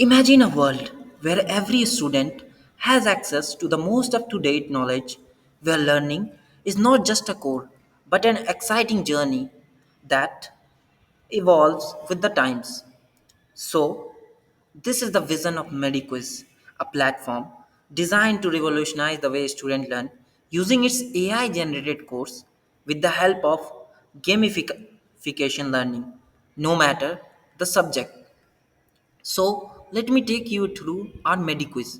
Imagine a world where every student has access to the most up to date knowledge, where learning is not just a core but an exciting journey that evolves with the times. So, this is the vision of MediQuiz, a platform designed to revolutionize the way students learn using its AI generated course with the help of gamification learning, no matter the subject. So let me take you through our MediQuiz.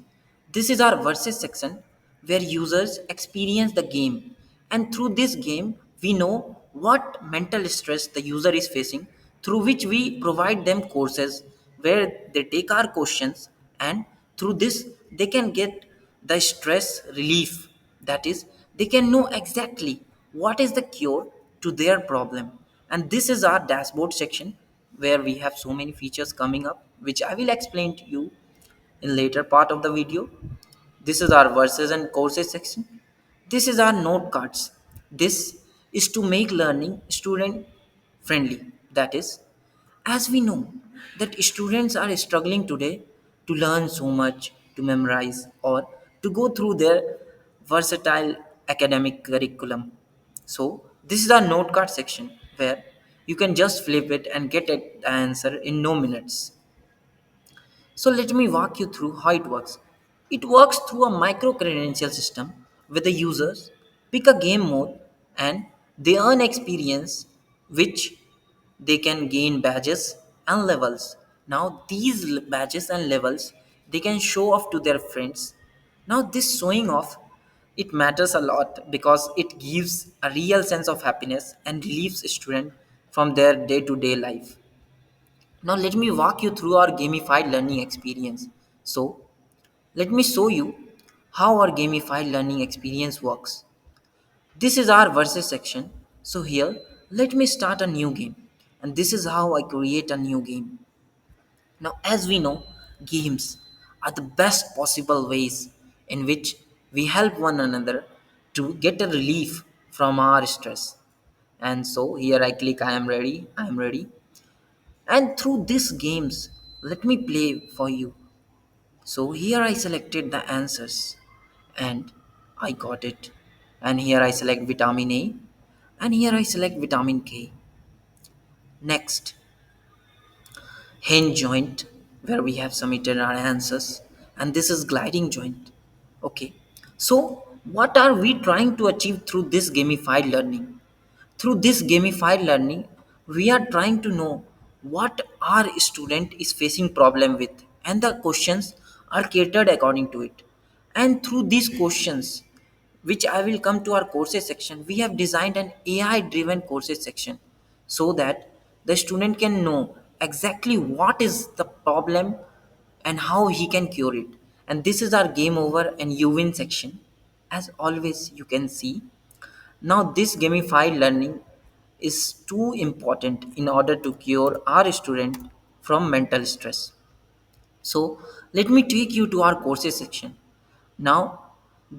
This is our versus section where users experience the game, and through this game, we know what mental stress the user is facing, through which we provide them courses where they take our questions, and through this, they can get the stress relief. That is, they can know exactly what is the cure to their problem. And this is our dashboard section where we have so many features coming up, which I will explain to you in later part of the video. This is our verses and courses section. This is our note cards. This is to make learning student friendly. That is, as we know that students are struggling today to learn so much, to memorize, or to go through their versatile academic curriculum. So, this is our note card section where you can just flip it and get it, the answer in no minutes. So let me walk you through how it works. It works through a micro credential system where the users pick a game mode and they earn experience which they can gain badges and levels. Now these badges and levels they can show off to their friends. Now this showing off it matters a lot because it gives a real sense of happiness and relieves student from their day-to-day life. Now let me walk you through our gamified learning experience. So let me show you how our gamified learning experience works. This is our versus section. So here let me start a new game. And this is how I create a new game. Now as we know, games are the best possible ways in which we help one another to get a relief from our stress. And so here I click I am ready. And through these games, let me play for you. So here I selected the answers and I got it. And here I select vitamin A and here I select vitamin K. Next, hinge joint where we have submitted our answers and this is gliding joint. Okay. So what are we trying to achieve through this gamified learning? Through this gamified learning, we are trying to know what our student is facing problem with and the questions are catered according to it. And through these questions, which I will come to our courses section, we have designed an AI driven courses section so that the student can know exactly what is the problem and how he can cure it. And this is our game over and you win section. As always, you can see now, this gamified learning is too important in order to cure our student from mental stress. So, let me take you to our courses section. Now,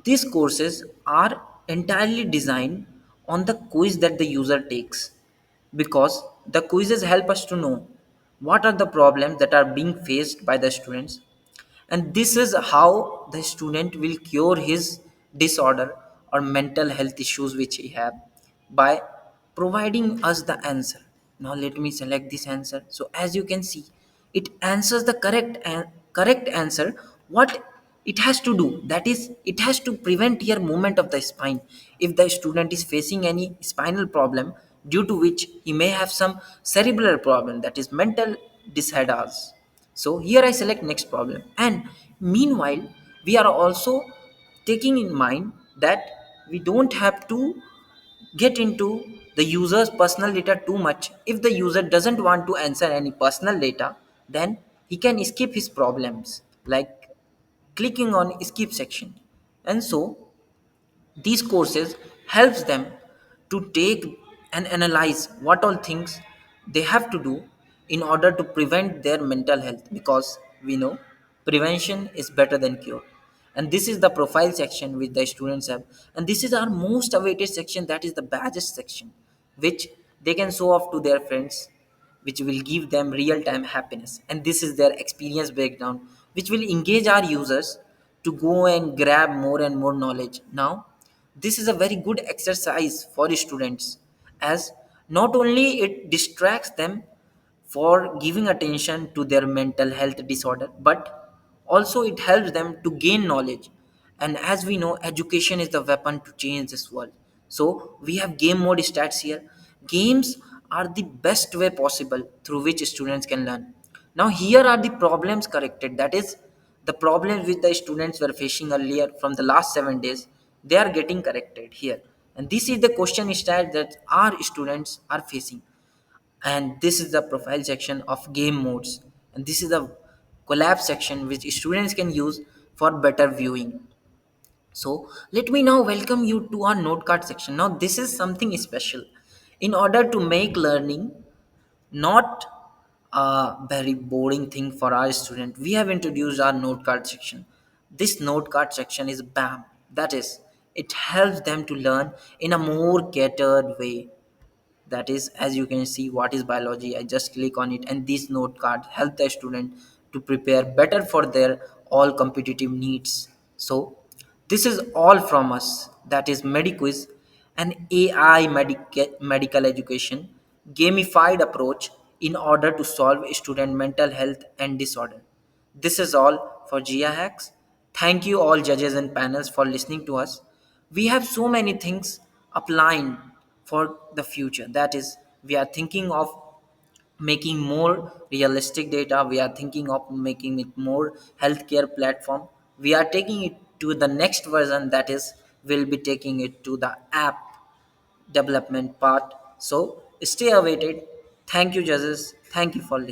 these courses are entirely designed on the quiz that the user takes because the quizzes help us to know what are the problems that are being faced by the students, and this is how the student will cure his disorder or mental health issues which he have by providing us the answer. Now let me select this answer. So as you can see, it answers the correct answer. What it has to do, that is, it has to prevent your movement of the spine if the student is facing any spinal problem due to which he may have some cerebral problem, that is mental disorders. So here I select next problem. And meanwhile, we are also taking in mind that we don't have to get into the user's personal data too much. If the user doesn't want to answer any personal data, then he can skip his problems like clicking on skip section. And so these courses helps them to take and analyze what all things they have to do in order to prevent their mental health because we know prevention is better than cure. And this is the profile section which the students have, and this is our most awaited section, that is the badges section, which they can show off to their friends which will give them real time happiness. And this is their experience breakdown, which will engage our users to go and grab more and more knowledge. Now, this is a very good exercise for students, as not only it distracts them for giving attention to their mental health disorder, but also it helps them to gain knowledge. And as we know, education is the weapon to change this world. So we have game mode stats here. Games are the best way possible through which students can learn. Now here are the problems corrected, that is the problems which the students were facing earlier from the last 7 days, they are getting corrected here. And this is the question stat that our students are facing. And this is the profile section of game modes, and this is the collab section which students can use for better viewing. So let me now welcome you to our note card section. Now this is something special. In order to make learning not a very boring thing for our student, we have introduced our note card section. This note card section is bam, that is, it helps them to learn in a more catered way. That is, as you can see, what is biology, I just click on it, and this note card help the student to prepare better for their all competitive needs. So this is all from us, that is mediquiz, an AI medical education gamified approach in order to solve student mental health and disorder. This is all for Gia Hacks. Thank you, all judges and panels, for listening to us. We have so many things applying for the future. That is, we are thinking of making more realistic data. We are thinking of making it more healthcare platform. We are taking it to the next version. That is, we'll be taking it to the app development part. So stay awaited. Thank you, judges. Thank you for listening.